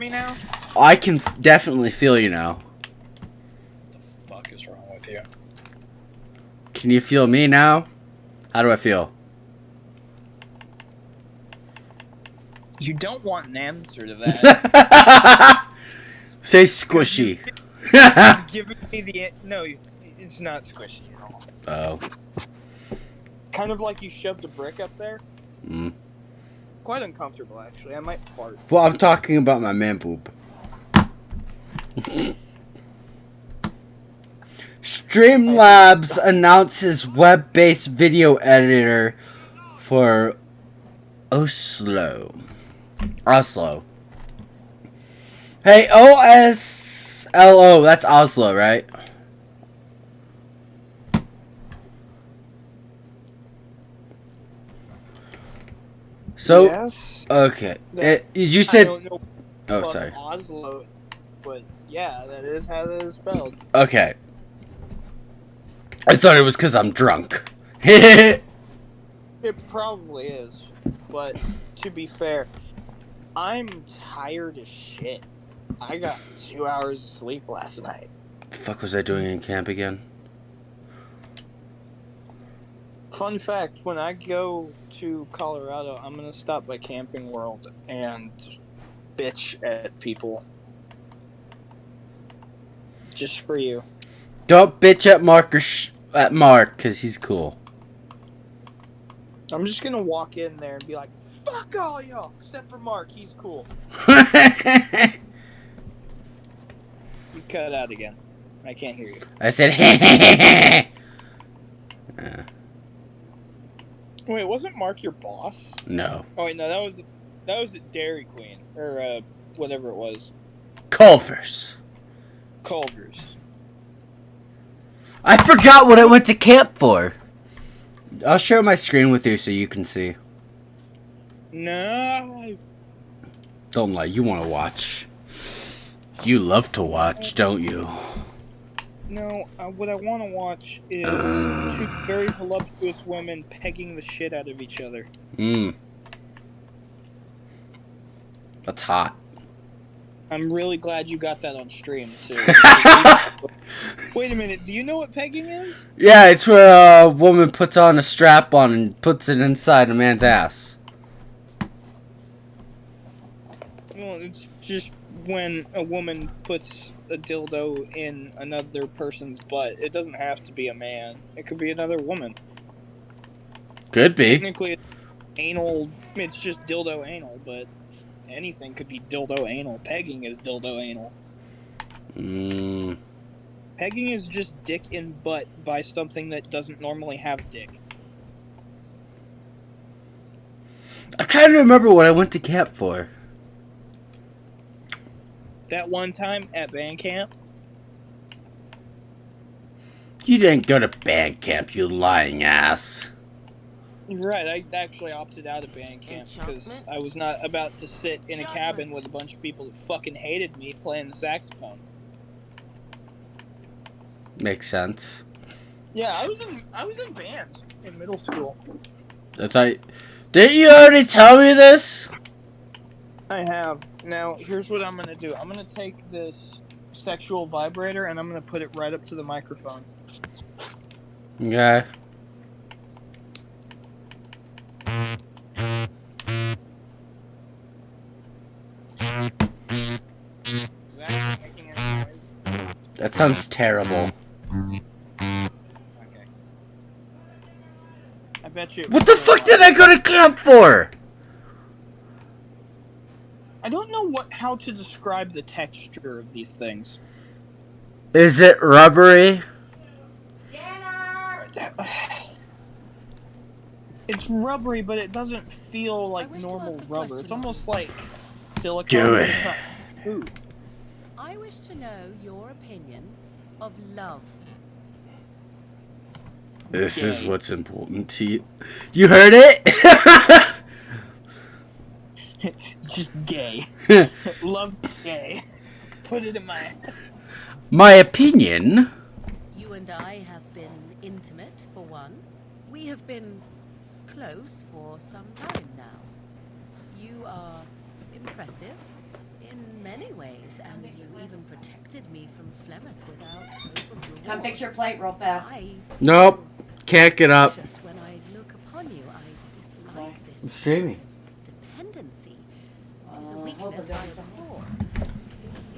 me now? I can definitely feel you now. What the fuck is wrong with you? Can you feel me now? How do I feel? You don't want an answer to that. Say squishy. You've given me the... No, it's not squishy at all. Oh. Kind of like you shoved a brick up there. Mm. Quite uncomfortable, actually. I might fart. Well, I'm talking about my man boob. Streamlabs announces web-based video editor for Oslo. Hey, OSLO, that's Oslo, right? So, yes. okay. You said... I don't know Oh, sorry. Oslo, but yeah, that is how that is spelled. Okay. I thought it was because I'm drunk. It probably is, but to be fair, I'm tired as shit. I got 2 hours of sleep last night. What the fuck was I doing in camp again? Fun fact, when I go to Colorado, I'm going to stop by Camping World and bitch at people. Just for you. Don't bitch at Mark at Mark, because he's cool. I'm just going to walk in there and be like, fuck all y'all, except for Mark, he's cool. You cut out again. I can't hear you. I said, Wait, wasn't Mark your boss? No. Oh wait, no, that was at Dairy Queen or whatever it was. Culver's. I forgot what I went to camp for. I'll share my screen with you so you can see. No. Don't lie, you want to watch. You love to watch, don't you? No, what I want to watch is two very voluptuous women pegging the shit out of each other. That's hot. I'm really glad you got that on stream, too. Wait a minute, do you know what pegging is? Yeah, it's where a woman puts on a strap on and puts it inside a man's ass. Well, it's just when a woman puts a dildo in another person's butt. It doesn't have to be a man. It could be another woman. Could be. Technically, anal, it's just dildo anal, but anything could be dildo anal. Pegging is dildo anal. Pegging is just dick in butt by something that doesn't normally have dick. I'm trying to remember what I went to camp for. That one time at band camp? You didn't go to band camp, you lying ass. You're right, I actually opted out of band camp because I was not about to sit in a cabin with a bunch of people that fucking hated me playing the saxophone. Makes sense. Yeah, I was in band in middle school. I thought... Didn't you already tell me this? I have. Now, here's what I'm going to do. I'm going to take this sexual vibrator and I'm going to put it right up to the microphone. Okay. Is that making any noise? That sounds terrible. Okay. I bet you... What the fuck did I go to camp for? I don't know how to describe the texture of these things. Is it rubbery? It's rubbery, but it doesn't feel like normal rubber. It's almost like silicone. Do it. It's not smooth. I wish to know your opinion of love. This is what's important to you. You heard it? Just gay. Love gay. Put it in my... My opinion? You and I have been intimate, for one. We have been for some time now. You are impressive in in many ways, and you even protected me from Flemeth without hope of reward. Come fix your plate real fast. I Nope. Can't get up. just when I look upon you, I dislike I'm this streaming. sense of dependency. It is a hope weakness it I doesn't. abhor.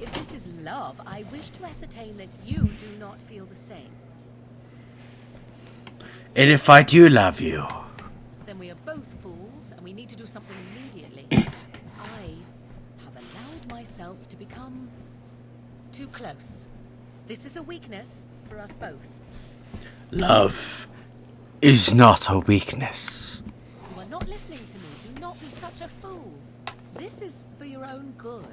If this is love, I wish to ascertain that you do not feel the same. And if I do love you, Then we are both fools, and we need to do something immediately. I have allowed myself to become too close. This is a weakness for us both. love is not a weakness. You are not listening to me. Do not be such a fool. This is for your own good.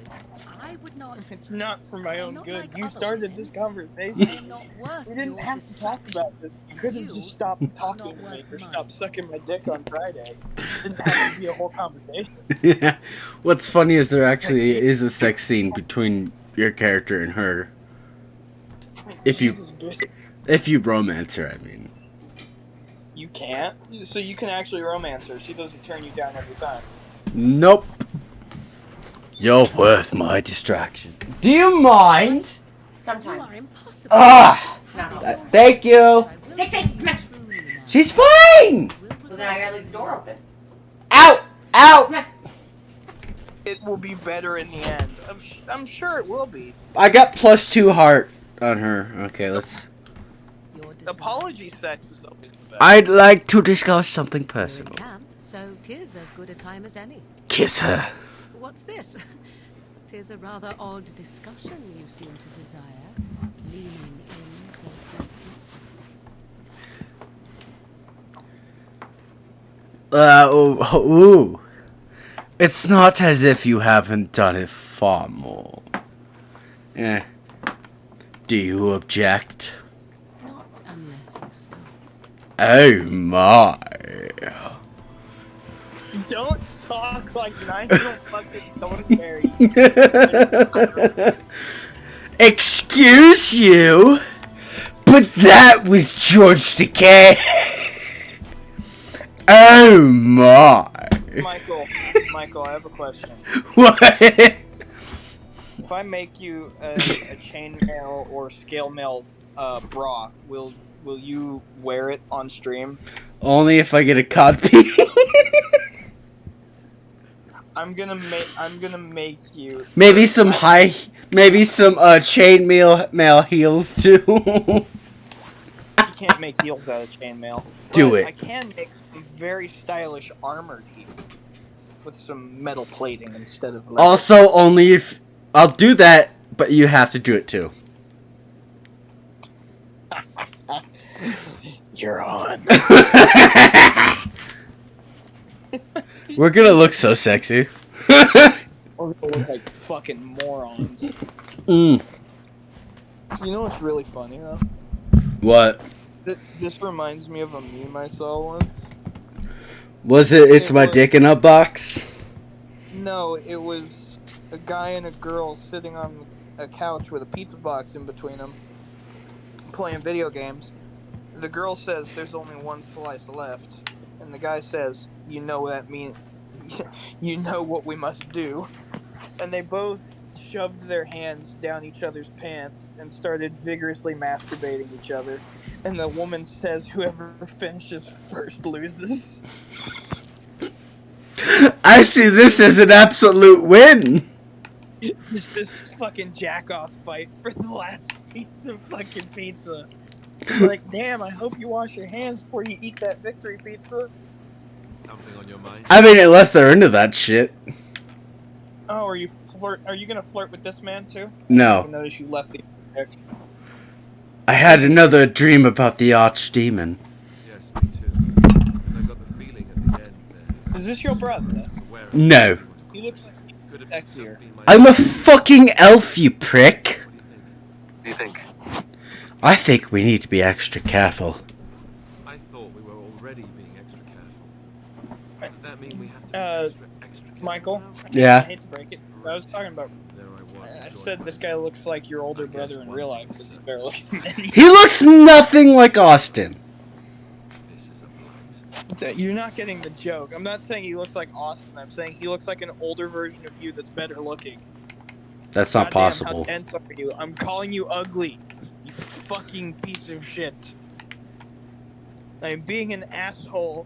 I would not. It's not for my I'm own not good. like You other started women. this I conversation. am not worth We didn't your have to talk distraction. about this. You could have You just stopped are talking not to me worth or mine. stopped sucking my dick on Friday. It didn't have to be a whole conversation. Yeah. What's funny is there actually is a sex scene between your character and her. If you Jesus, bitch. if you romance her, I mean. You can't? So you can actually romance her. She doesn't turn you down every time. Nope. You're worth my distraction. Do you mind? You are Sometimes. impossible. Ah! Not all. Thank you. I will Dixie, be come here. truly now. She's fine! Will Well, then I gotta leave the door open. Out! Out! Come here. It will be better in the end. I'm sure it will be. I got +2 heart on her. Okay, let's. Your desire. Apology sex is always the best. I'd like to discuss something We're in personal. camp, so 'tis as good a time as any. Kiss her. What's this? 'Tis a rather odd discussion you seem to desire, leaning in so closely. Ooh. It's not as if you haven't done it far more. Eh. Do you object? Not unless you stop. Oh my. Don't talk like Nigel fucking Thornberry. Excuse you, but that was George Takei. Oh my. Michael, I have a question. What? If I make you a chainmail or scale mail bra, will you wear it on stream? Only if I get a copy. I'm gonna make you. Maybe some chain mail heels too. You can't make heels out of chainmail. Do But it. I can make some very stylish armored heels with some metal plating instead of leather. Also, only if I'll do that, but you have to do it too. You're on. We're gonna look so sexy. We're gonna look like fucking morons. Mm. You know what's really funny though? What? This reminds me of a meme I saw once. Was it? It's It my was- dick in a box. No, it was a guy and a girl sitting on a couch with a pizza box in between them, playing video games. The girl says there's only one slice left, and the guy says, "You know what that means? You know what we must do." And they both shoved their hands down each other's pants and started vigorously masturbating each other. And the woman says, "Whoever finishes first loses." I see this as an absolute win. It's this fucking jack-off fight for the last piece of fucking pizza. It's like, damn, I hope you wash your hands before you eat that victory pizza. Something on your mind? I mean, unless they're into that shit. Oh, are you gonna flirt with this man too? I No. notice you left the dick. I had another dream about the archdemon. Yes, me too. And I got the feeling at the end that Is this your brother? I was aware of No. He looks like could have sexier. just been my I'm a fucking elf, you prick. What do you think? I think we need to be extra careful. I thought we were already being extra careful. Does that mean we have to be extra careful Michael? now? I Yeah. hate to break it. I was talking about. There I was. I enjoying said this guy looks like your older brother in real life because he's better looking than you. He looks nothing like Austin. This is a blight. You're not getting the joke. I'm not saying he looks like Austin. I'm saying he looks like an older version of you that's better looking. That's not Goddamn, possible. how dense are you? I'm calling you ugly. You fucking piece of shit. I'm being an asshole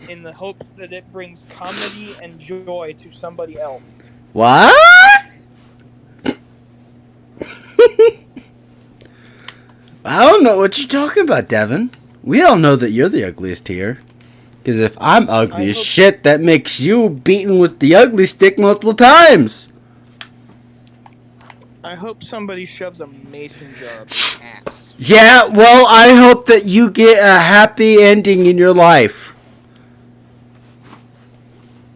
in the hopes that it brings comedy and joy to somebody else. What? I don't know what you're talking about, Devin. We all know that you're the ugliest here. Because if I'm ugly as shit, that makes you beaten with the ugly stick multiple times. I hope somebody shoves a mason jar up your ass. Yeah, well, I hope that you get a happy ending in your life.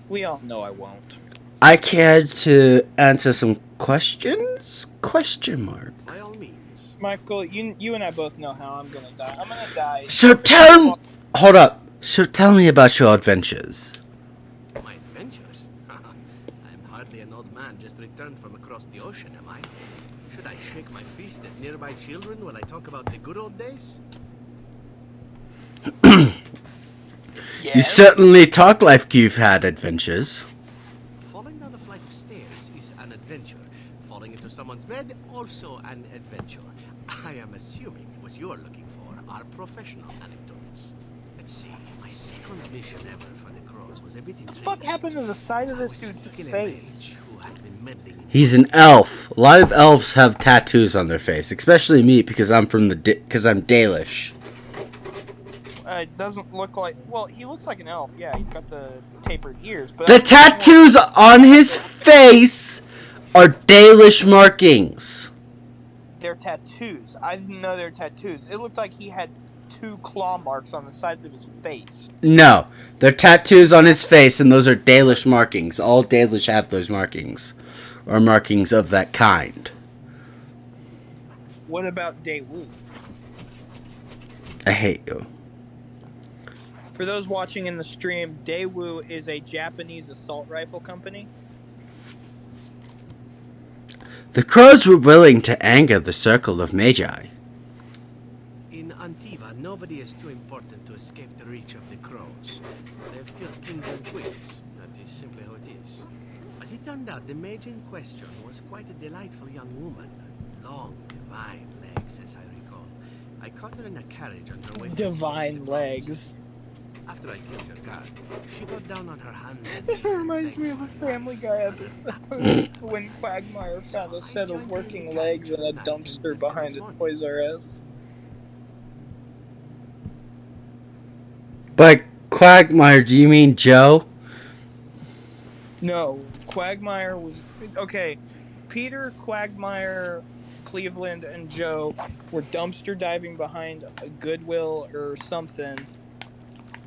We all know I won't. I care to answer some questions? Question mark. By all means. Michael, you and I both know how I'm gonna die. I'm gonna die. So tell me... Hold up. So tell me about your adventures. My adventures? I'm hardly an old man just returned from across the ocean, am I? Should I shake my fist at nearby children while I talk about the good old days? You certainly talk like you've had adventures. Falling down the flight of stairs is an adventure. Falling into someone's bed, also an adventure. I am assuming what you're looking for are professional anecdotes. Let's see, my second mission ever for the Crows was a bit intriguing. What the fuck happened to the side of I this was dude's sent to kill a face? mage who had been meddling in He's an elf. A lot of elves have tattoos on their face, especially me because I'm from because I'm Dalish. It doesn't look like. Well, he looks like an elf. Yeah, he's got the tapered ears. But The tattoos on his face are Dalish markings. they're tattoos. I didn't know they're tattoos. It looked like he had 2 claw marks on the side of his face. No, they're tattoos on his face, and those are Dalish markings. All Dalish have those markings, or markings of that kind. What about Daewoo? I hate you. For those watching in the stream, Daewoo is a Japanese assault rifle company. The crows were willing to anger the circle of magi. In Antiva, nobody is too important to escape the reach of the Crows. They've killed kings and queens. That is simply how it is. As it turned out, the mage in question was quite a delightful young woman. Long, divine legs, as I recall. I caught her in a carriage on her way to Divine the legs. After I killed her guard, she got down on her hands and That knees and reminds begged me of for a her Family life. Guy episode when Quagmire found a set of working legs in a dumpster behind a Toys R Us. By Quagmire, do you mean Joe? No, Quagmire was okay. Peter, Quagmire, Cleveland, and Joe were dumpster diving behind a Goodwill or something,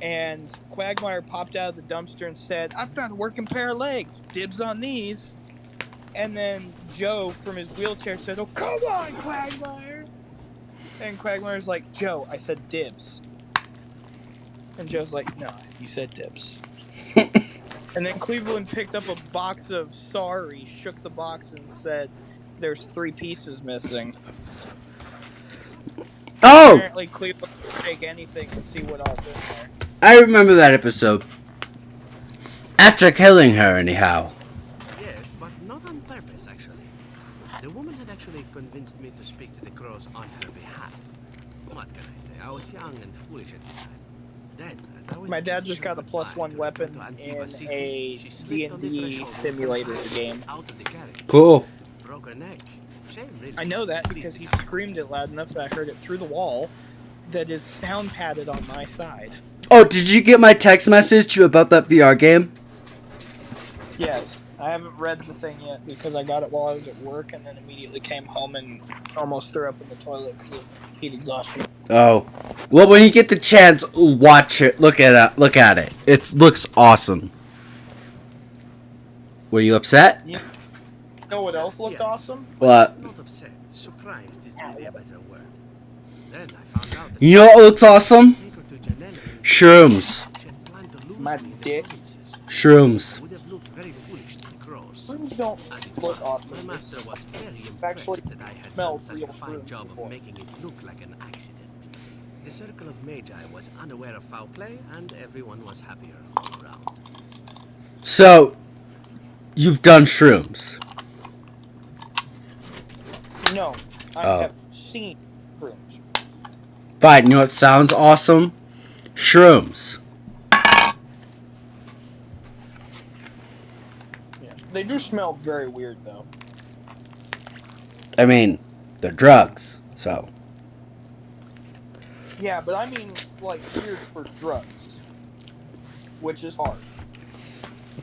and Quagmire popped out of the dumpster and said, "I found a working pair of legs. Dibs on these." And then Joe from his wheelchair said, "Oh, come on, Quagmire!" And Quagmire's like, "Joe, I said dibs." And Joe's like, "No, you said dibs." And then Cleveland picked up a box of sorry, shook the box, and said, "There's 3 pieces missing." Oh! Apparently, Cleveland would take anything to see what else in there. I remember that episode. After killing her, anyhow. Yes, but not on purpose, actually. The woman had actually convinced me to speak to the Crows on her behalf. What can I say? I was young and foolish at the time. Then, as I was My dad just got a goodbye +1 to weapon return to Antiva in City, a she slipped on the D&D threshold of her simulator house, game. out of the carriage. Cool. Broke her neck. Shame, really. I know that Please because he become- screamed it loud enough that I heard it through the wall that is sound padded on my side. Oh, did you get my text message about that VR game? Yes, I haven't read the thing yet because I got it while I was at work and then immediately came home and almost threw up in the toilet because of heat exhaustion. Oh. Well, when you get the chance, watch it. Look at it. It looks awesome. Were you upset? You know what else looked Yes. awesome? What? Not upset. Surprised is really a better word. Then I found out that You know what looks awesome? take her to Janelle and Shrooms. she had planned to lose My me in the dick. provinces. Shrooms. Would have looked very foolish to the Crows. Shrooms don't As it look was, awesome. my master was very impressed actually that I had smelled done such real a fine shrooms job before. of making it look like an accident. The circle of Magi was unaware of foul play, and everyone was happier all around. So, you've done shrooms. No, I Oh. have seen shrooms. Fine, you know what sounds awesome? Shrooms. Yeah, they do smell very weird though. I mean, they're drugs, so. Yeah, but I mean like weird for drugs, which is hard.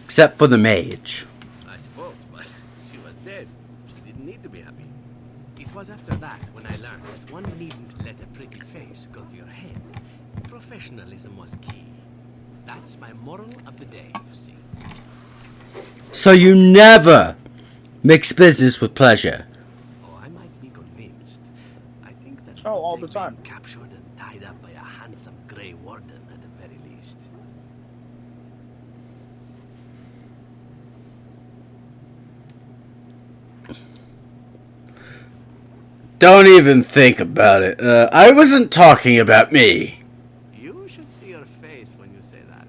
Except for the mage. I suppose, but she was dead. She didn't need to be happy. It was after that when I learned that one needn't let a pretty face go to your head. Professionalism was key. That's my moral of the day, you see. So you never mix business with pleasure. Oh, I might be convinced. I think that Oh, all they've the time. been captured and tied up by a handsome grey warden at the very least. Don't even think about it. I wasn't talking about me. You should see your face when you say that.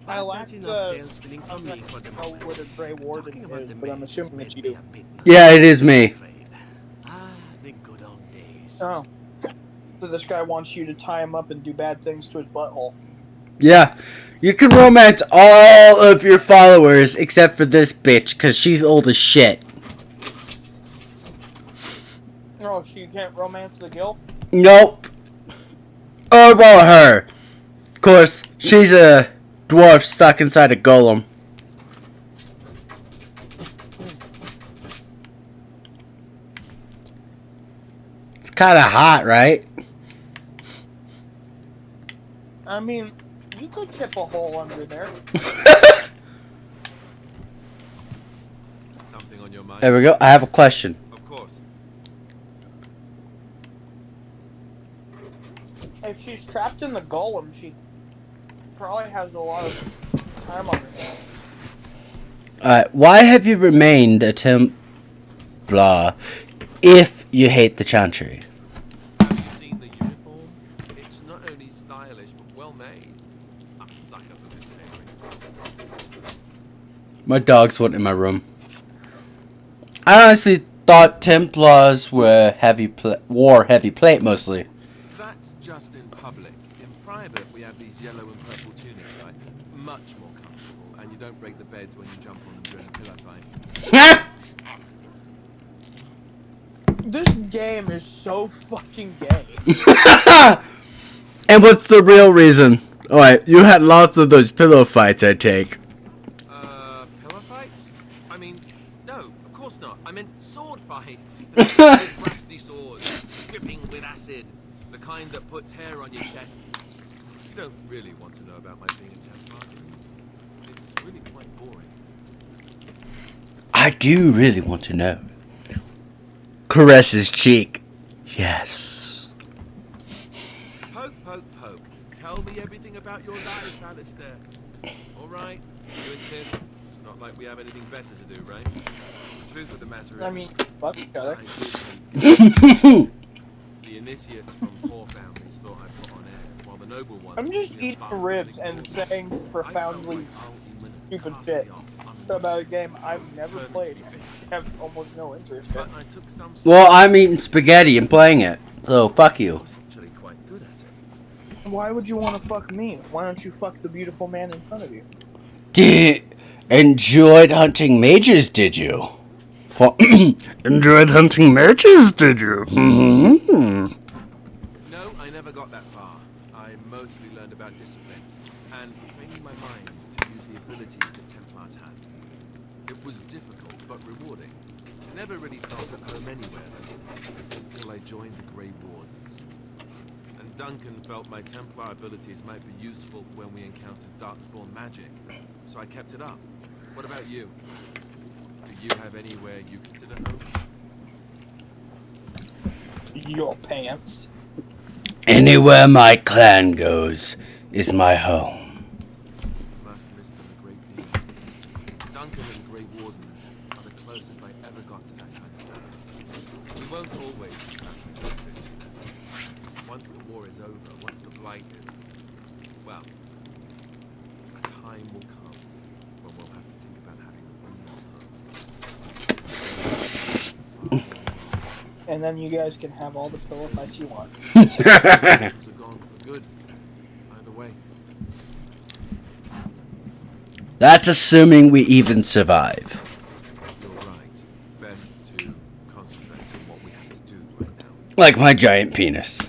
I But lack that's enough the. tale spinning I'm from not me for the know moment. what a Grey Warden Talking about is, the but I'm mage assuming has it's made me you. a bit Yeah, it is me. afraid. Ah, the good old days. Oh, so this guy wants you to tie him up and do bad things to his butthole. Yeah. You can romance all of your followers except for this bitch, because she's old as shit. Oh, so you can't romance the guild? Nope. Oh, well, her. Of course, she's a dwarf stuck inside a golem. It's kind of hot, right? I mean, you could chip a hole under there. Something on your mind? There we go. I have a question. Of course. If she's trapped in the golem, she probably has a lot of time on her hands. Alright, why have you remained a Templar if you hate the Chantry? Have you seen the uniform? It's not only stylish, but well made. I'm a sucker for good tailoring. My dogs went in my room. I honestly thought Templars were wore heavy plate mostly. That's just in public. In private, we have these yellow and purple tunics, like much more comfortable, and you don't break the beds when you jump on them during a pillow fight. This game is so fucking gay. And what's the real reason? Alright, you had lots of those pillow fights, I take. Pillow fights? I mean, no, of course not. I meant sword fights. With rusty swords, dripping with acid. The kind that puts hair on your chest. You don't really want to know about my being a Templar. It's really quite boring. I do really want to know. Caress his cheek. Yes. Poke, poke, poke. Tell me everything about your life, Alistair. Alright, you insist. It's not like we have anything better to do, right? The truth of the matter is... I mean, fuck each other. The initiates from poor families thought I put on airs, while the noble ones... I'm just eating ribs and saying profoundly stupid shit about a game I've never played and have almost no interest in. But I took some... Well, I'm eating spaghetti and playing it. So, fuck I you. was actually quite good at it. Why would you want to fuck me? Why don't you fuck the beautiful man in front of you? Enjoyed hunting mages, did you? Well, enjoyed hunting mages, did you? Mm-hmm. No, I never got that far. I mostly learned about discipline and training my mind to use the abilities that Templars had. It was difficult but rewarding. Never really felt at home anywhere though, until I joined the Grey Wardens. And Duncan felt my Templar abilities might be useful when we encountered Darkspawn magic, so I kept it up. What about you? Do you have anywhere you consider home? Your pants. Anywhere my clan goes is my home. Must miss them a great deal. Duncan and Grey Wardens are the closest I ever got to that kind of thing. We won't always be battling like this. Once the war is over, once the blight is... well, a time will come when we'll have to think about having a real home. And then you guys can have all the pillow fights you want. Things are gone for good. Either way. That's assuming we even survive. You're right. Best to concentrate on what we have to do right now. Like my giant penis.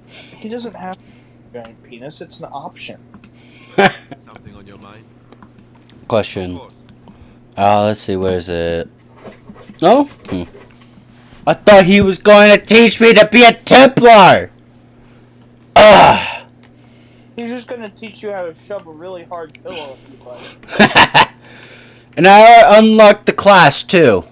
He doesn't have a giant penis. It's an option. Something on your mind? Of Question. course. Let's see, where is it? No? I thought he was going to teach me to be a Templar! Ugh! He's just gonna teach you how to shove a really hard pillow up your butt. And I unlocked the class, too.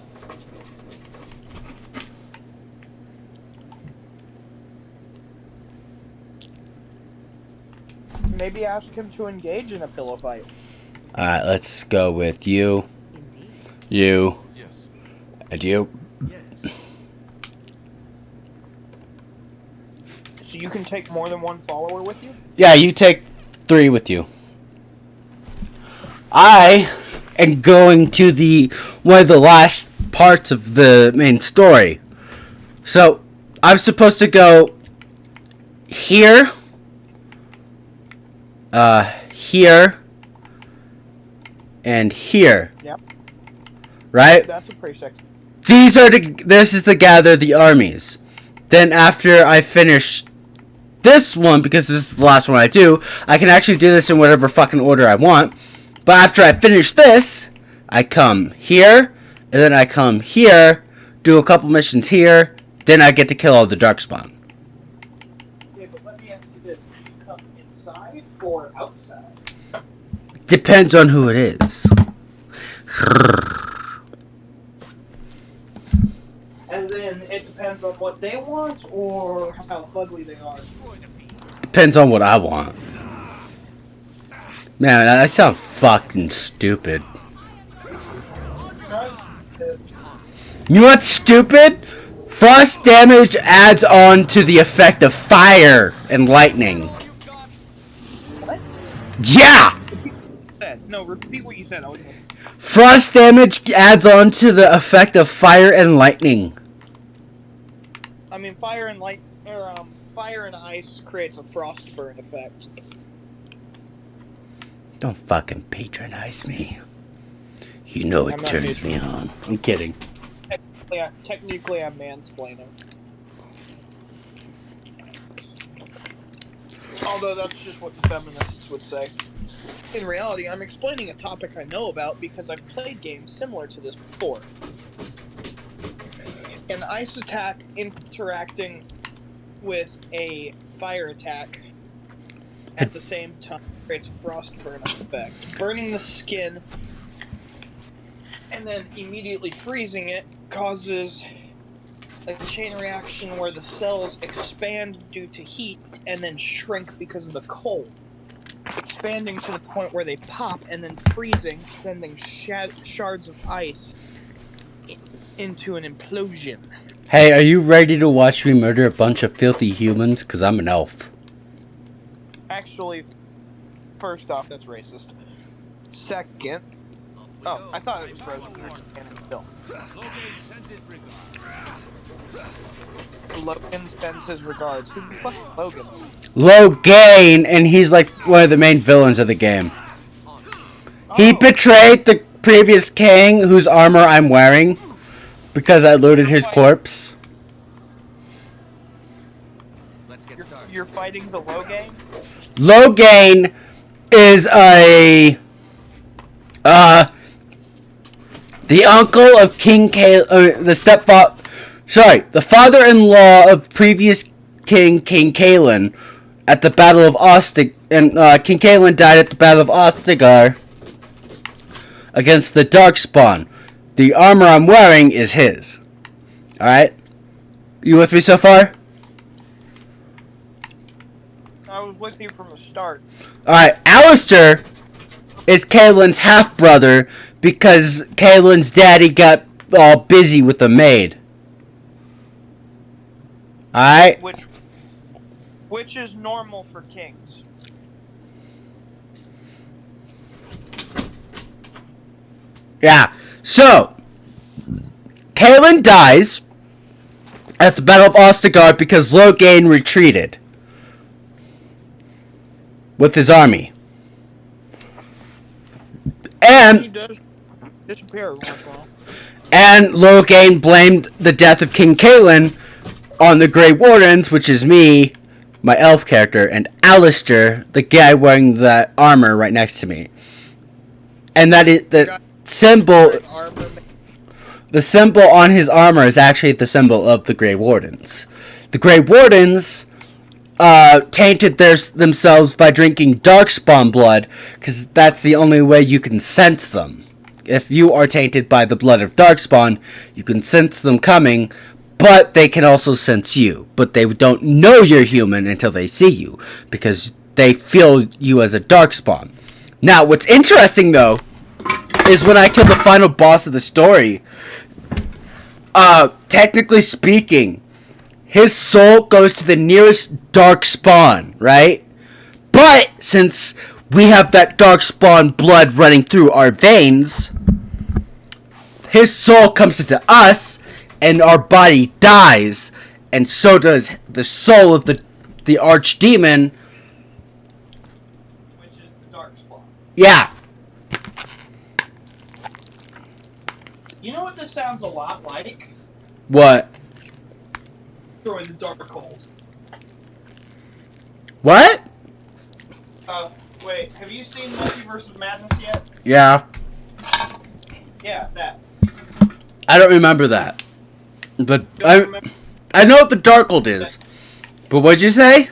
Maybe ask him to engage in a pillow fight. Alright, let's go with you, Indeed. you, Yes. and you. Yes. So you can take more than one follower with you? Yeah, you take 3 with you. I am going to one of the last parts of the main story. So, I'm supposed to go here, here, and here. Yep. Right? That's a pretty sexy. This is to gather the armies. Then after I finish this one, because this is the last one I do, I can actually do this in whatever fucking order I want. But after I finish this, I come here, and then I come here, do a couple missions here, then I get to kill all the Darkspawn. Okay, but let me ask you this. Do you come inside or outside? Depends on who it is. As in, it depends on what they want or how ugly they are. Depends on what I want. Man, I sound fucking stupid. You know what's stupid? Frost damage adds on to the effect of fire and lightning. What? Yeah! No, repeat what you said. I was listening. Frost damage adds on to the effect of fire and lightning. I mean, fire and ice creates a frost burn effect. Don't fucking patronize me. You know it I'm not turns me on. I'm kidding. Technically, I'm mansplaining. Although that's just what the feminists would say. In reality, I'm explaining a topic I know about because I've played games similar to this before. An ice attack interacting with a fire attack at the same time creates a frost burn effect. Burning the skin and then immediately freezing it causes a chain reaction where the cells expand due to heat and then shrink because of the cold. Expanding to the point where they pop and then freezing, sending shards of ice into an implosion. Hey, are you ready to watch me murder a bunch of filthy humans? Because I'm an elf. Actually, first off, that's racist. Second, oh, I thought it was Frozen. We were just standing still. Logan sends his regards. Who the fuck is Logan? Logain, and he's like one of the main villains of the game. He betrayed the previous king whose armor I'm wearing because I looted his corpse. You're fighting the Logan? Logain is the uncle of King the father-in-law of previous King Kalen at the Battle of Ostig, and King Kalen died at the Battle of Ostigar against the Darkspawn. The armor I'm wearing is his. Alright? You with me so far? I was with you from the start. Alright, Alistair is Kalen's half-brother because Kalen's daddy got all busy with the maid. Alright? Which is normal for kings. Yeah. So, Kalen dies at the Battle of Ostegard because Loghain retreated with his army. He And does disappear every once in a while. Loghain blamed the death of King Caitlin on the Grey Wardens, which is me, my elf character, and Alistair, the guy wearing that armor right next to me. And that is the symbol. The symbol on his armor is actually the symbol of the Grey Wardens. The Grey Wardens tainted themselves by drinking Darkspawn blood, because that's the only way you can sense them. If you are tainted by the blood of Darkspawn, you can sense them coming, but they can also sense you. But they don't know you're human until they see you, because they feel you as a Darkspawn. Now, what's interesting, though, is when I kill the final boss of the story, technically speaking, his soul goes to the nearest Darkspawn, right? But since we have that Darkspawn blood running through our veins, his soul comes into us, and our body dies, and so does the soul of the archdemon. Which is the Darkspawn. Yeah. You know what this sounds a lot like? What? Destroy the Darkhold. What? Wait, have you seen Multiverse of Madness yet? Yeah. Yeah, that. I don't remember that. But I know what the Darkhold is. But what'd you say?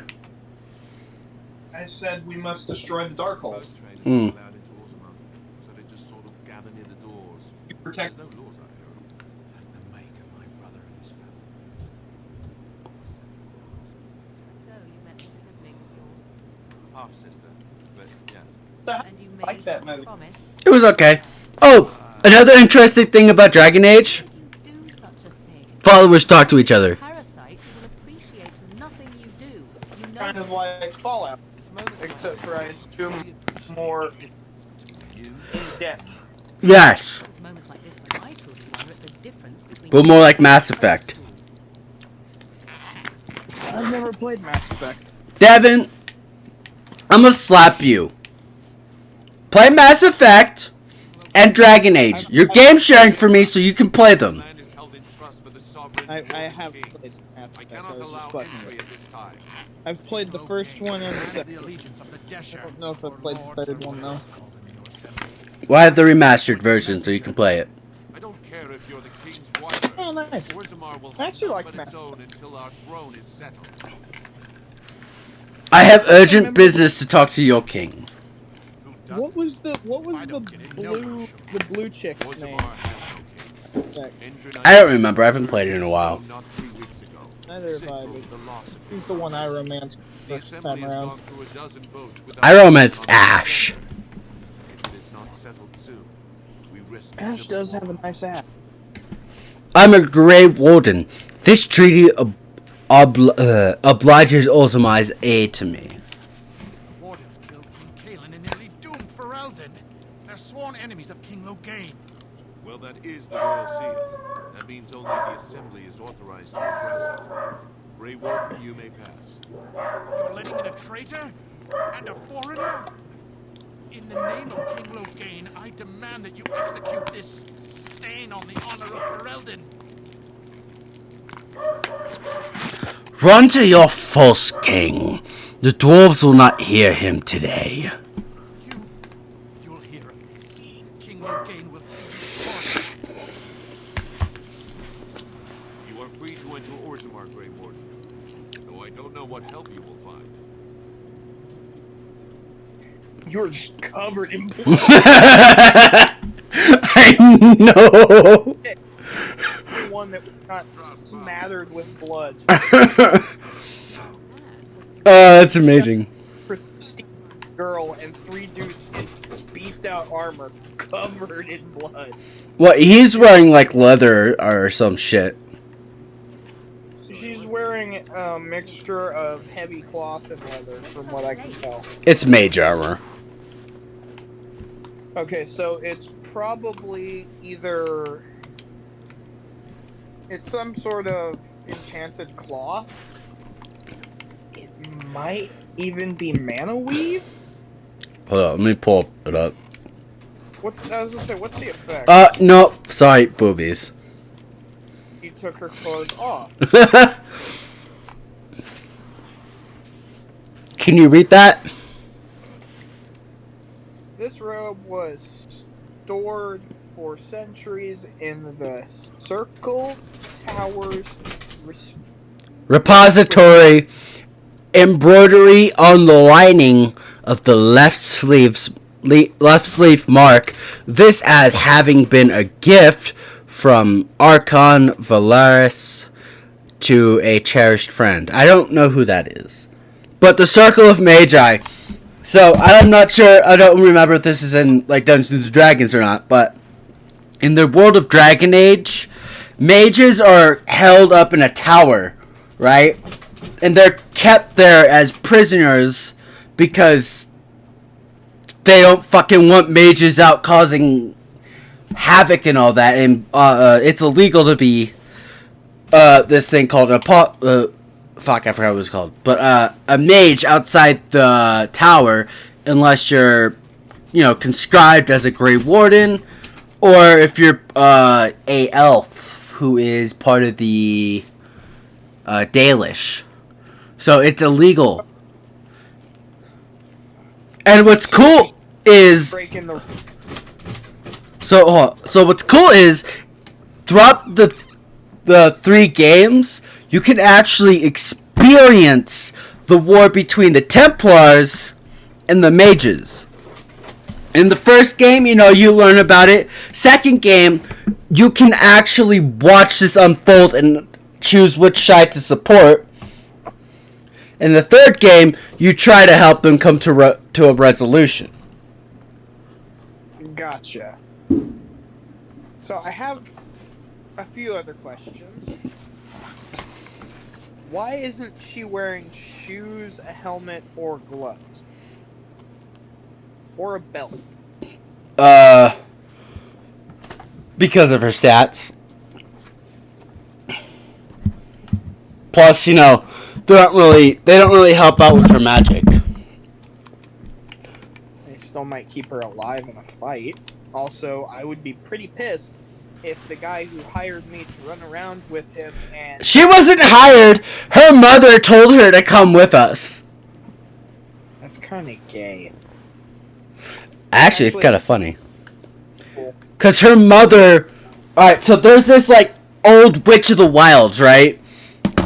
I said we must destroy the Darkhold. Most traders Hmm. are allowed into Orzammar, so they just sort of gather near the doors. You protect There's no laws out here. Thank the maker, my brother and his family. So you met a sibling of yours, Half sister, but yes. the and you like made that a movie. promise. It was okay. Oh, another interesting thing about Dragon Age. Would you do such a thing? Followers talk to each other. Parasite who will appreciate nothing you do. You know Kind of like Fallout, It's moments like except this for I that assume really appreciate more the difference between you in depth. Yes. It's moments like this when I truly wonder at the difference between But more like Mass Effect. I've never played Mass Effect. Devin, I'm gonna slap you. Play Mass Effect and Dragon Age. You're game sharing for me so you can play them. land is held in trust for the sovereign I have kings. played Mass I Effect. cannot I was allow just fucking entry with it. at this time. I've played the first one and the The second. allegiance of the I Desher. don't know if I've played the third one though. Well, I have the remastered version so you can play it. I don't care if you're the king's wife. Oh, nice. Orzammar will I actually like stand on its Mass own until our throne is settled. I have urgent business to talk to your king. Who doesn't? What was the I don't get it. No blue chick's name? Orzammar has no king. Heck, Indra I don't remember. I haven't played it in a while. Not 3 weeks ago. Neither have I, Signaled but the loss of he's his the one I son. romanced The first assembly time has around. gone through a dozen votes without I romanced on the Ash. agenda. If it is not settled soon, we risk Ash civil does war. have a nice ass. I'm a Grey Warden. This treaty obliges Orzammai's aid to me. The Wardens killed King Cailan and nearly doomed Ferelden. They're sworn enemies of King Loghain. Well, that is the royal seal. That means only the assembly is authorized to address it. Grey Warden, you may pass. You're letting in a traitor? And a foreigner? In the name of King Loghain, I demand that you execute this stain on the honor of Ferelden. Run to your false king. The dwarves will not hear him today. You'll hear of this. King Loghain will see you shortly. You are free to enter Orzammar, Grey Warden. Though I don't know what help you will find. You're just covered in blood. I know. The one that was not smattered with blood. That's amazing. Pristine girl and 3 dudes in beefed out armor covered in blood. Well, he's wearing like leather or some shit. She's wearing a mixture of heavy cloth and leather, from what I can tell. It's mage armor. Okay, so it's probably either It's some sort of enchanted cloth. It might even be mana weave. Hold on, let me pull it up. I was gonna say, what's the effect? No, sorry, boobies. She took her clothes off. Can you read that? This robe was stored for centuries in the Circle Towers Repository. Embroidery on the lining of the left sleeve mark this as having been a gift from Archon Valaris to a cherished friend. I don't know who that is. But the Circle of Magi. So, I'm not sure, I don't remember if this is in like Dungeons and Dragons or not, but in the world of Dragon Age, mages are held up in a tower, right? And they're kept there as prisoners because they don't fucking want mages out causing havoc and all that. And it's illegal to be this thing called I forgot what it was called. But a mage outside the tower unless you're, conscribed as a Grey Warden or if you're a elf who is part of the Dalish. So it's illegal. And what's cool is so what's cool is throughout the 3 games you can actually experience the war between the Templars and the mages. In the first game, you learn about it. Second game, you can actually watch this unfold and choose which side to support. In the third game, you try to help them come to a resolution. Gotcha. So I have a few other questions. Why isn't she wearing shoes, a helmet, or gloves? Or a belt? Because of her stats. Plus, they don't really help out with her magic. They still might keep her alive in a fight. Also, I would be pretty pissed if the guy who hired me to run around with him and... She wasn't hired! Her mother told her to come with us. That's kind of gay. Actually, it's kind of funny. Because her mother... Alright, so there's this, old witch of the wilds, right?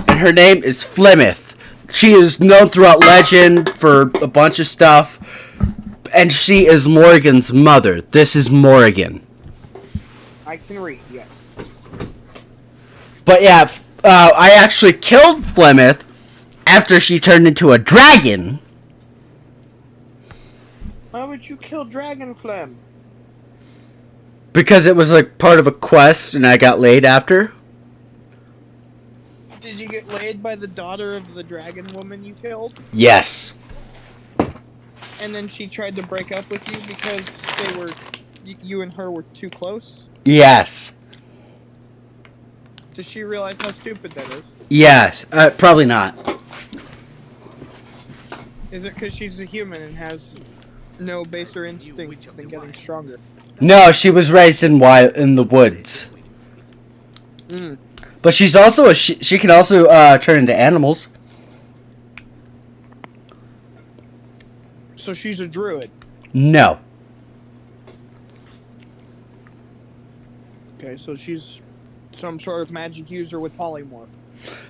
And her name is Flemeth. She is known throughout legend for a bunch of stuff. And she is Morrigan's mother. This is Morrigan. I can read, yes. But yeah, I actually killed Flemeth after she turned into a dragon. Why would you kill Dragon Flem? Because it was part of a quest and I got laid after. Did you get laid by the daughter of the dragon woman you killed? Yes. And then she tried to break up with you because you and her were too close? Yes. Does she realize how stupid that is? Yes. Probably not. Is it because she's a human and has no baser instincts than getting stronger? No, she was raised in the woods. Mm. But she's also she can also turn into animals. So she's a druid? No. Okay, so she's some sort of magic user with polymorph.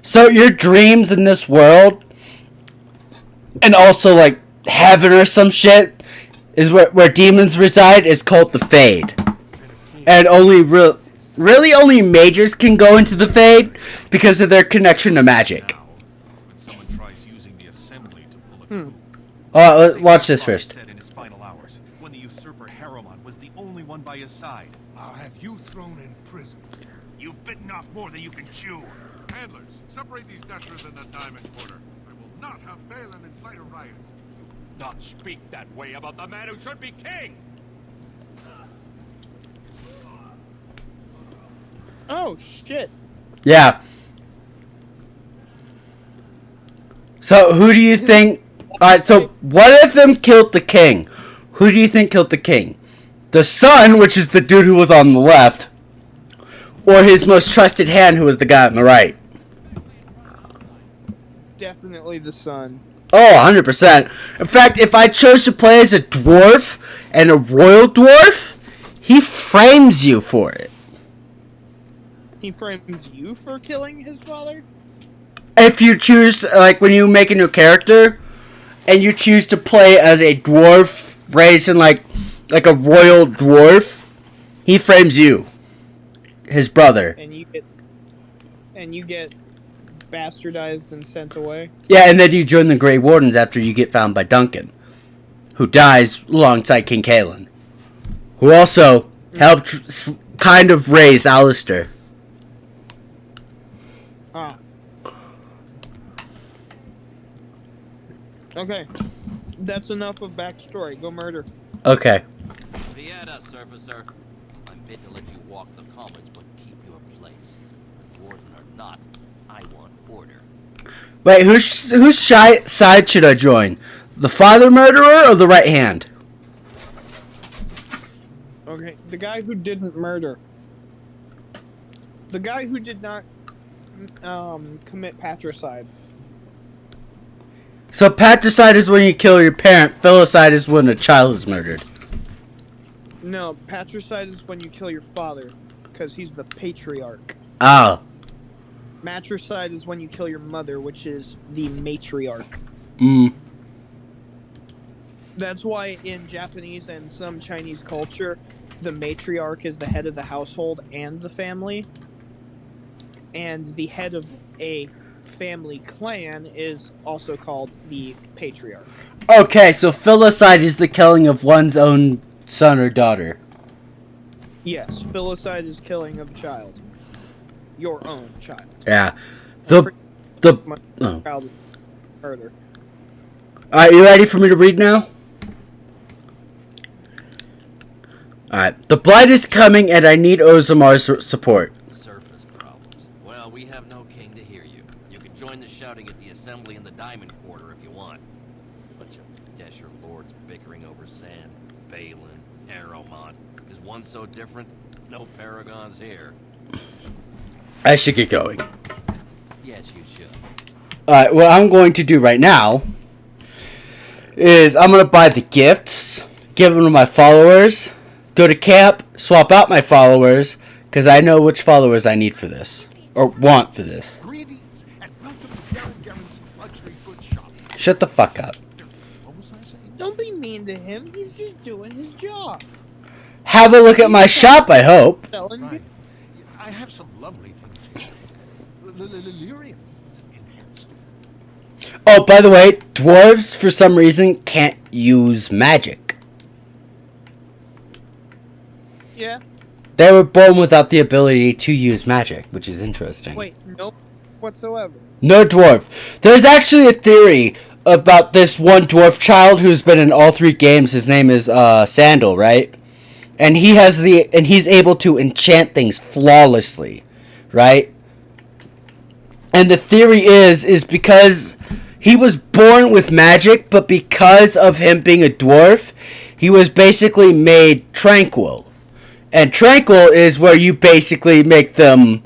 So your dreams in this world, and also heaven or some shit, is where demons reside, is called the Fade. And really only mages can go into the Fade because of their connection to magic. When someone tries using the assembly to pull a coup, Watch this first. Said in his final hours, when the usurper Harriman was the only one by his side. I'll have you thrown in prison. You've bitten off more than you can chew. Handlers, separate these debtors in the diamond quarter. I will not have Balin incite a riot. Not speak that way about the man who should be king! Oh, shit. Yeah. So who do you think? Alright, so what if them killed the king? Who do you think killed the king? The son, which is the dude who was on the left, or his most trusted hand, who was the guy on the right? Definitely the son. Oh, 100%. In fact, if I chose to play as a dwarf and a royal dwarf, he frames you for it. He frames you for killing his father? If you choose, like, when you make a new character, and you choose to play as a dwarf raised in, like a royal dwarf, he frames you, his brother. And you get bastardized and sent away? Yeah, and then you join the Grey Wardens after you get found by Duncan, who dies alongside King Kaelin, who also helped kind of raise Alistair. Ah. Okay. That's enough of backstory. Go murder. Okay. Fieta, surfacer. I'm bid to let you walk the commons, but keep your place. Warden or not, I want order. Wait, whose side should I join? The father murderer or the right hand? Okay, the guy who didn't murder. The guy who did not commit patricide. So patricide is when you kill your parent. Filicide is when a child is murdered. No, patricide is when you kill your father, because he's the patriarch. Oh. Matricide is when you kill your mother, which is the matriarch. That's why in Japanese and some Chinese culture, the matriarch is the head of the household and the family. And the head of a family clan is also called the patriarch. Okay, so filicide is the killing of one's own son or daughter. Yes, filicide is killing of a child. Your own child. Yeah. Child Oh. is murder. Alright, you ready for me to read now? Alright. The Blight is coming and I need Ozamar's support. Surface problems. Well, we have no king to hear you. You can join the shouting at the assembly in the Diamond Quarter if you want. Bunch of Desher lords bickering over sand. Balin, Aeromont. Is one so different? No paragons here. I should get going. Yes, you should. Alright, what I'm going to do right now is I'm going to buy the gifts, give them to my followers, go to camp, swap out my followers, because I know which followers I need for this. Or want for this. Greetings, and welcome to Darren Garrison's luxury goods shop. Shut the fuck up. What was I saying? Don't be mean to him. He's just doing his job. Have a look at my shop, I hope. Selling Right. goods. I have some lovely things here. Lyrium. Enhanced. Oh, by the way, dwarves, for some reason, can't use magic. Yeah. They were born without the ability to use magic, which is interesting. Wait, nope. Whatsoever. No dwarf. There's actually a theory about this one dwarf child who's been in all 3 games. His name is Sandal, right? And he's able to enchant things flawlessly, right? And the theory is because he was born with magic, but because of him being a dwarf, he was basically made tranquil. And tranquil is where you basically make them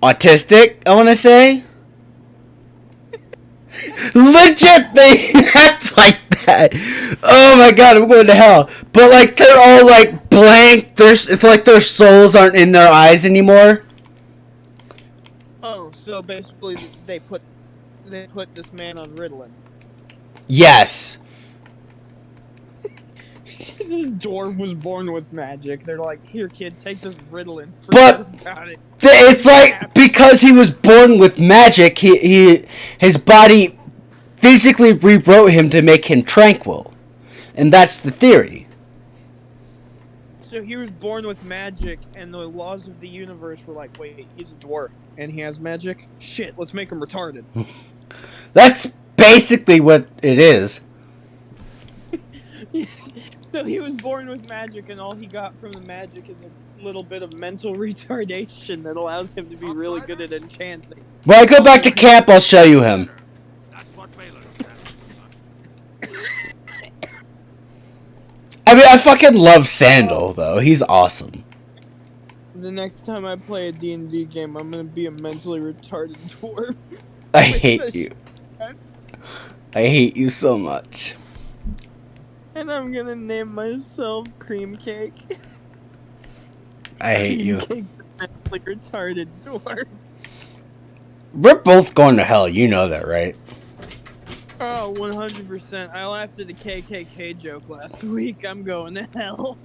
autistic, I want to say. Legit, they act like that. Oh my god, I'm going to hell. But like they're all like blank. It's like their souls aren't in their eyes anymore. Oh, so basically they put this man on Ritalin. Yes. This dwarf was born with magic. They're like, here, kid, take this Ritalin. But Forget about it. it's like because he was born with magic, his body physically rewrote him to make him tranquil, and that's the theory. So he was born with magic, and the laws of the universe were like, wait, he's a dwarf, and he has magic? Shit, let's make him retarded. That's basically what it is. So he was born with magic, and all he got from the magic little bit of mental retardation that allows him to be really good at enchanting. When I go back to camp, I'll show you him. That's what Balin said. I mean, I fucking love Sandal, though. He's awesome. The next time I play a D&D game, I'm gonna be a mentally retarded dwarf. I hate you. I hate you so much. And I'm gonna name myself Cream Cake. I hate you. Cream Cake, the mentally retarded dwarf. We're both going to hell. You know that, right? Oh, 100%. I laughed at the KKK joke last week. I'm going to hell.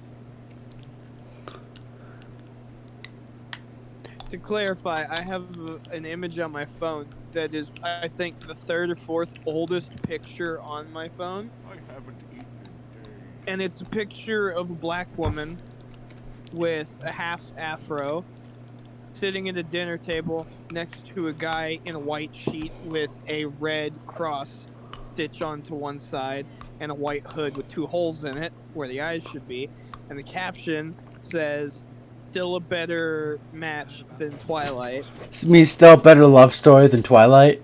To clarify, I have an image on my phone that is, I think, the third or fourth oldest picture on my phone. I haven't eaten in days. And it's a picture of a black woman with a half afro sitting at a dinner table next to a guy in a white sheet with a red cross stitched onto one side and a white hood with 2 holes in it where the eyes should be. And the caption says, "Still a better match than Twilight." It means still a better love story than Twilight.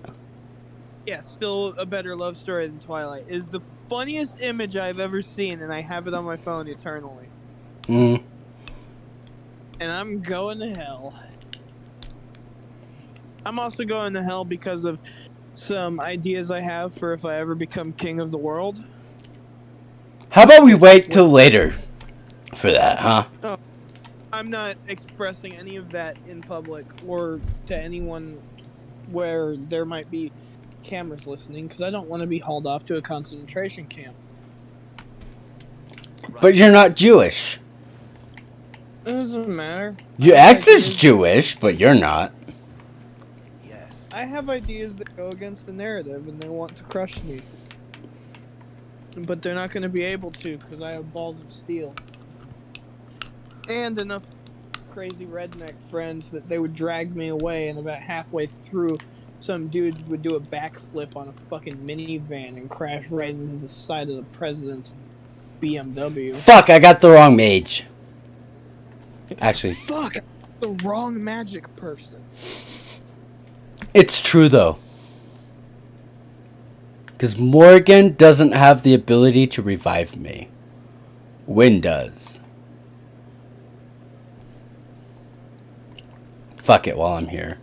Yeah, still a better love story than Twilight. Is the funniest image I've ever seen, and I have it on my phone eternally. Mm. And I'm going to hell. I'm also going to hell because of some ideas I have for if I ever become king of the world. How about we wait till later for that, huh? Oh, I'm not expressing any of that in public or to anyone where there might be cameras listening, because I don't want to be hauled off to a concentration camp. But you're not Jewish. It doesn't matter. Your ex is Jewish, but you're not. I have ideas that go against the narrative, and they want to crush me. But they're not going to be able to, because I have balls of steel. And enough crazy redneck friends that they would drag me away, and about halfway through, some dudes would do a backflip on a fucking minivan and crash right into the side of the president's BMW. Fuck, I got the wrong mage. Actually. Fuck, the wrong magic person. It's true, though. Because Morgan doesn't have the ability to revive me. Wynn does. Fuck it while I'm here.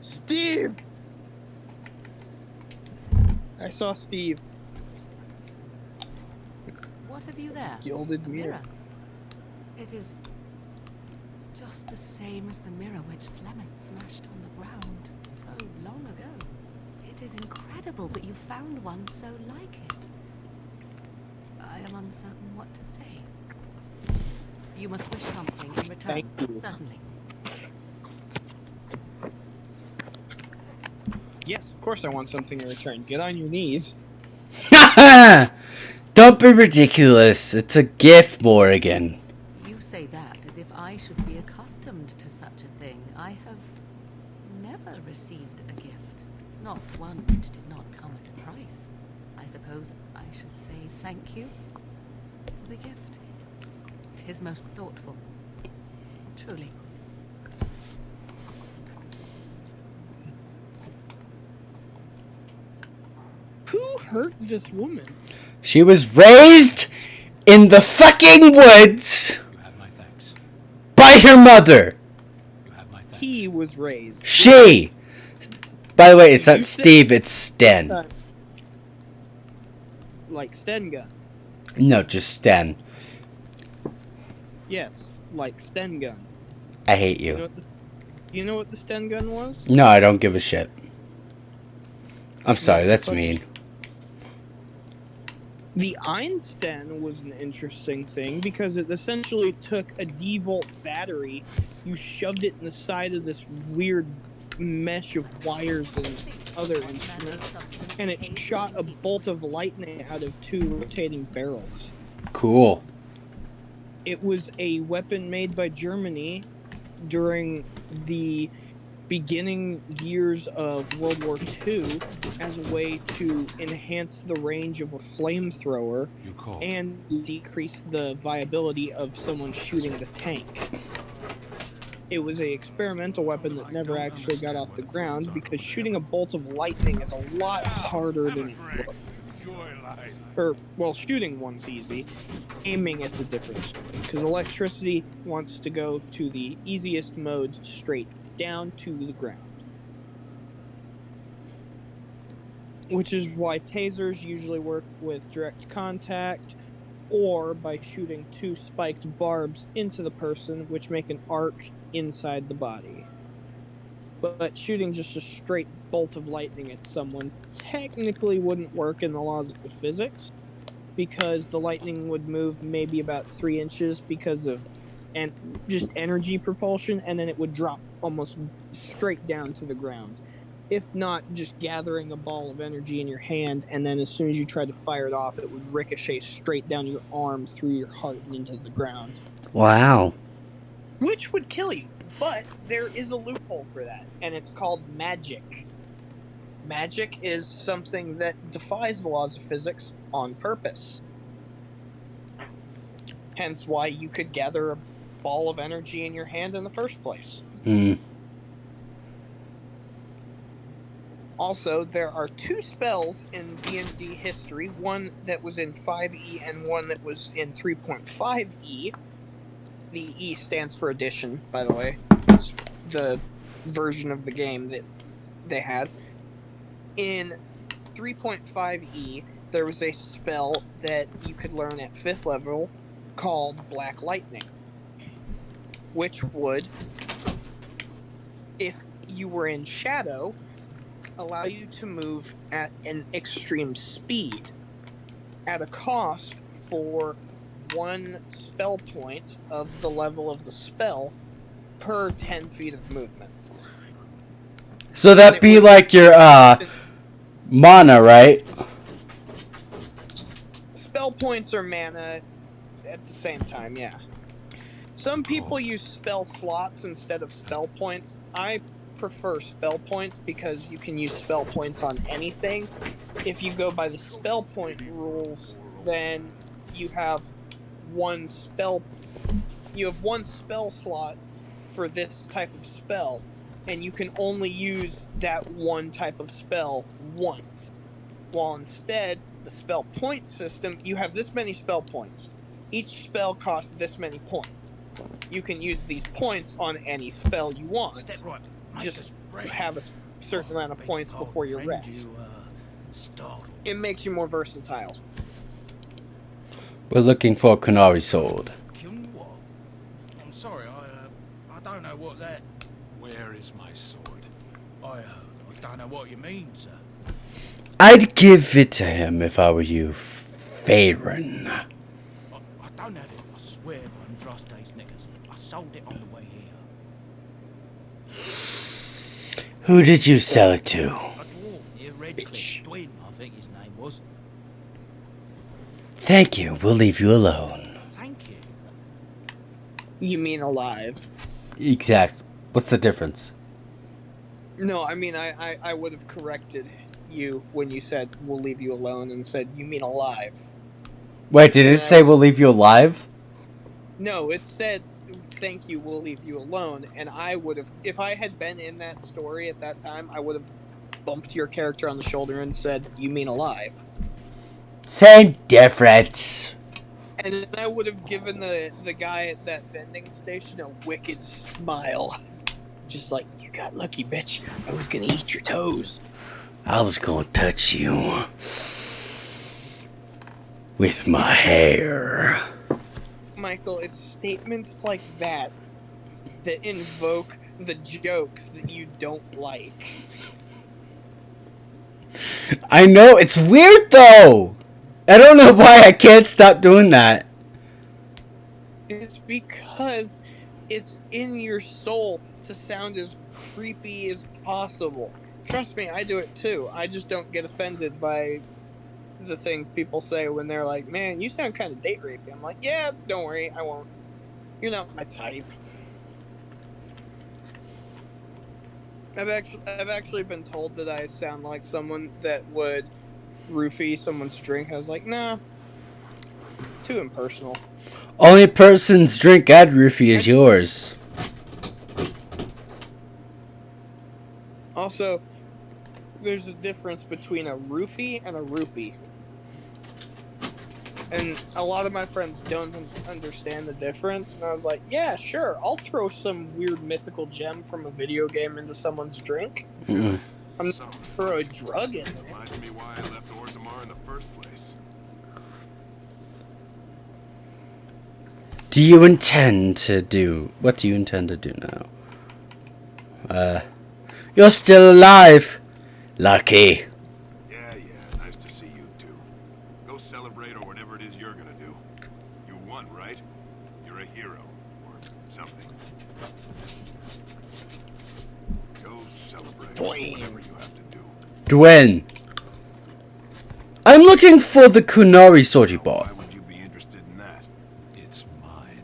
Steve! I saw Steve. What have you there? Gilded A mirror. It is just the same as the mirror which Flemeth smashed on the ground so long ago. It is incredible that you found one so like it. I am uncertain what to say. You must wish something in return. Thank you. Certainly. Yes, of course I want something in return. Get on your knees. Don't be ridiculous. It's a gift, Morgan. You say that as if I should be accustomed to such a thing. I have never received a gift. Not one which did not come at a price. I suppose I should say thank you for the gift. 'Tis most thoughtful. Truly. Who hurt this woman? She was raised in the fucking woods You have my thanks. by her mother. You have my thanks. He was raised. She. By the way, it's not You said- Steve, it's Sten. Like Stengun. No, just Sten. Yes, like Stengun. I hate You know you. what the, you know what the Stengun was? No, I don't give a shit. I'm sorry, that's mean. The Einstein was an interesting thing because it essentially took a D-volt battery, you shoved it in the side of this weird mesh of wires and other instruments, and it shot a bolt of lightning out of 2 rotating barrels. Cool. It was a weapon made by Germany during the beginning years of World War II as a way to enhance the range of a flamethrower You called. and decrease the viability of someone shooting the tank. It was a experimental weapon that never actually got off the ground because shooting a bolt of lightning is a lot harder than it looks. Well, shooting one's easy. Aiming, it's a different story because electricity wants to go to the easiest mode straight down to the ground. Which is why tasers usually work with direct contact or by shooting 2 spiked barbs into the person, which make an arc inside the body. But shooting just a straight bolt of lightning at someone technically wouldn't work in the laws of physics because the lightning would move maybe about 3 inches because of just energy propulsion, and then it would drop almost straight down to the ground. If not, just gathering a ball of energy in your hand, and then as soon as you tried to fire it off, it would ricochet straight down your arm through your heart and into the ground. Wow. Which would kill you, but there is a loophole for that, and it's called magic. Magic is something that defies the laws of physics on purpose. Hence why you could gather a ball of energy in your hand in the first place. Also, there are 2 spells in D&D history, one that was in 5e and one that was in 3.5e. The E stands for edition, by the way. It's the version of the game that they had. In 3.5e, there was a spell that you could learn at 5th level called Black Lightning, which would, if you were in shadow, allow you to move at an extreme speed at a cost for 1 spell point of the level of the spell per 10 feet of movement. So that'd be like your mana, right? Spell points or mana at the same time, yeah. Some people use spell slots instead of spell points. I prefer spell points because you can use spell points on anything. If you go by the spell point rules, then you have one spell slot for this type of spell, and you can only use that one type of spell once. While instead, the spell point system, you have this many spell points. Each spell costs this many points. You can use these points on any spell you want. Just have a certain amount of points before your rest. It makes you more versatile. We're looking for a Kunari sword. I'm sorry, I don't know what that... Where is my sword? I don't know what you mean, sir. I'd give it to him if I were you, Faerun. I don't have it, I swear on Drostade's knickers. I sold it on the way here. Who did you sell it to? A dwarf near Redcliffe, Twin, I think his name was. Thank you. We'll leave you alone. Thank you. You mean alive? Exact. What's the difference? No, I mean, I would have corrected you when you said we'll leave you alone and said you mean alive. Wait, did it say we'll leave you alive? No, it said thank you, we'll leave you alone, and I would have, if I had been in that story at that time, I would have bumped your character on the shoulder and said you mean alive. Same difference. And then I would have given the guy at that vending station a wicked smile. Just like, you got lucky, bitch. I was gonna eat your toes. I was gonna touch you with my hair. Michael, it's statements like that that invoke the jokes that you don't like. I know, it's weird though. I don't know why I can't stop doing that. It's because it's in your soul to sound as creepy as possible. Trust me, I do it too. I just don't get offended by the things people say when they're like, man, you sound kind of date rapey. I'm like, yeah, don't worry, I won't. You're not my type. I've actually been told that I sound like someone that would roofie someone's drink. I was like, nah, too impersonal. Only person's drink I'd roofie is yours. Also, there's a difference between a roofie and a rupee. And a lot of my friends don't understand the difference. And I was like, yeah, sure, I'll throw some weird mythical gem from a video game into someone's drink. Mm. I'm not gonna throw a drug in it. Reminds me why I left Orzammar in the first place. What do you intend to do now? You're still alive. Lucky. Yeah, nice to see you too. Go celebrate or whatever it is you're gonna do. You won, right? You're a hero. Or something. Go celebrate. Whatever you have to do. Dwayne. I'm looking for the Kunari sword you Why bought. would you be interested in that? It's mine.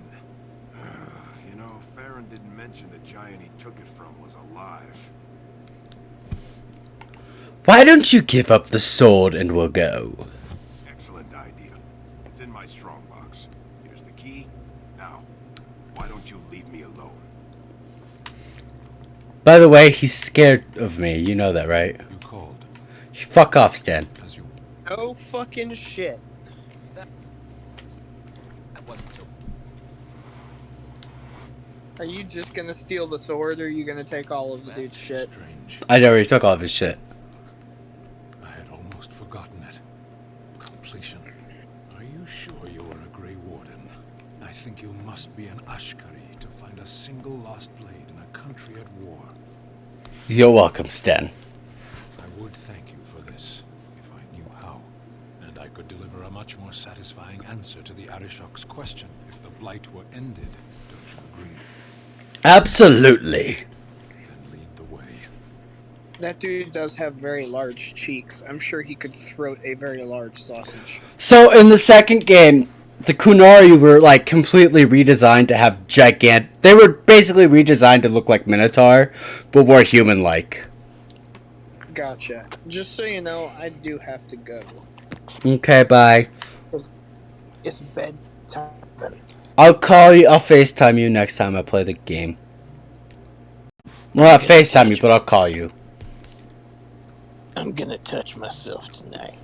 You know, Farron didn't mention the giant he took it from was alive. Why don't you give up the sword and we'll go? Excellent idea. It's in my strongbox. Here's the key. Now, why don't you leave me alone? By the way, he's scared of me. You know that, right? You called Fuck off, Stan. as you. No fucking shit. Are you just gonna steal the sword, or are you gonna take all of the dude's shit? Strange. I already took all of his shit. I had almost forgotten it. Completion. Are you sure you are a Grey Warden? I think you must be an Ashkari to find a single lost blade in a country at war. You're welcome, Stan. I would thank you for this, if I knew how. And I could deliver a much more satisfying answer to the Arishok's question if the Blight were ended. Don't you agree? Absolutely. Then lead the way. That dude does have very large cheeks. I'm sure he could throat a very large sausage. So in the second game, the Kunari were like completely redesigned to have gigantic. They were basically redesigned to look like Minotaur, but more human-like. Gotcha. Just so you know, I do have to go. Okay, bye. It's bedtime. I'll call you. I'll FaceTime you next time I play the game. Well, not FaceTime you, but I'll call you. I'm gonna touch myself tonight.